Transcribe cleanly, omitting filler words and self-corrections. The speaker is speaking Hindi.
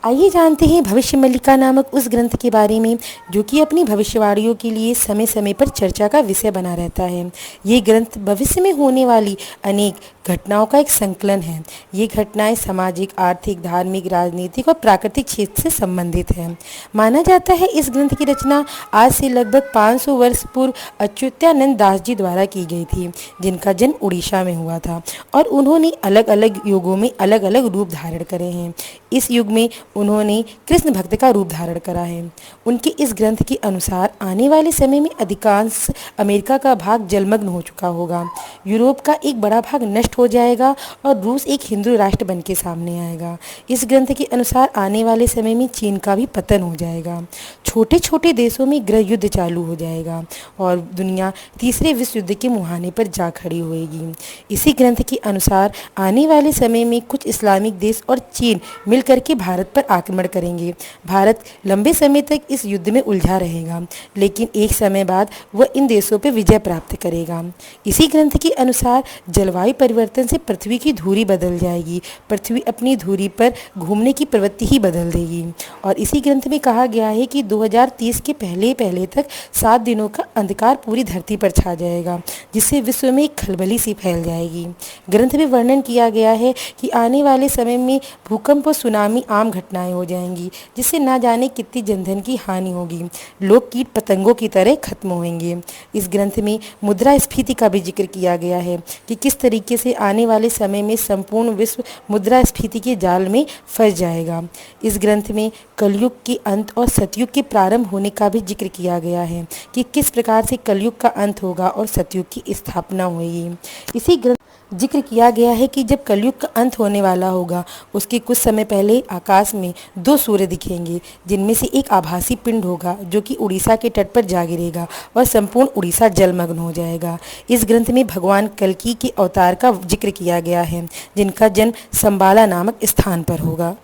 आइए जानते हैं भविष्य मल्लिका नामक उस ग्रंथ के बारे में जो कि अपनी भविष्यवाणियों के लिए समय समय पर चर्चा का विषय बना रहता है। ये ग्रंथ भविष्य में होने वाली अनेक घटनाओं का एक संकलन है। ये घटनाएं सामाजिक, आर्थिक, धार्मिक, राजनीतिक और प्राकृतिक क्षेत्र से संबंधित हैं। माना जाता है इस ग्रंथ की रचना आज से लगभग 500 वर्ष पूर्व अच्युतानंद दास जी द्वारा की गई थी, जिनका जन्म उड़ीसा में हुआ था और उन्होंने अलग अलग युगों में अलग अलग रूप धारण करे हैं। इस युग में उन्होंने कृष्ण भक्त का रूप धारण करा है। उनके इस ग्रंथ के अनुसार आने वाले समय में अधिकांश अमेरिका का भाग जलमग्न हो चुका होगा, यूरोप का एक बड़ा भाग नष्ट हो जाएगा और रूस एक हिंदू राष्ट्र बन के सामने आएगा। इस ग्रंथ के अनुसार आने वाले समय में चीन का भी पतन हो जाएगा, छोटे छोटे देशों में गृह युद्ध चालू हो जाएगा और दुनिया तीसरे विश्व युद्ध के मुहाने पर जा खड़ी होएगी। इसी ग्रंथ के अनुसार आने वाले समय में कुछ इस्लामिक देश और चीन मिलकर के भारत पर आक्रमण करेंगे। भारत लंबे समय तक इस युद्ध में उलझा रहेगा, लेकिन एक समय बाद वह इन देशों पर विजय प्राप्त करेगा। इसी ग्रंथ के अनुसार जलवायु परिवर्तन से पृथ्वी की धुरी बदल जाएगी, पृथ्वी अपनी धुरी पर घूमने की प्रवृत्ति ही बदल देगी। और इसी ग्रंथ में कहा गया है कि 2030 के पहले पहले तक 7 दिनों का अंधकार पूरी धरती पर छा जाएगा, जिससे विश्व में एक खलबली सी फैल जाएगी। ग्रंथ में वर्णन किया गया है कि आने वाले समय में भूकंप और सुनामी आम घटनाएं हो जाएंगी, जिससे ना जाने कितनी जनधन की हानि होगी। लोग कीट पतंगों की तरह खत्म होंगे। इस ग्रंथ में मुद्रास्फीति का भी जिक्र किया गया है कि किस तरीके से आने वाले समय में संपूर्ण विश्व मुद्रास्फीति के जाल में फंस जाएगा। इस ग्रंथ में कलयुग के अंत और सतयुग के प्रारंभ होने का भी जिक्र किया गया है कि किस प्रकार से कलयुग का अंत होगा और सतयुग की स्थापना होगी। इसी ग्रंथ जिक्र किया गया है कि जब कलयुग का अंत होने वाला होगा, उसके कुछ समय पहले आकाश में 2 सूर्य दिखेंगे, जिनमें से एक आभासी पिंड होगा जो कि उड़ीसा के तट पर जा गिरेगा और संपूर्ण उड़ीसा जलमग्न हो जाएगा। इस ग्रंथ में भगवान कल्कि के अवतार का जिक्र किया गया है, जिनका जन्म संबाला नामक स्थान पर होगा।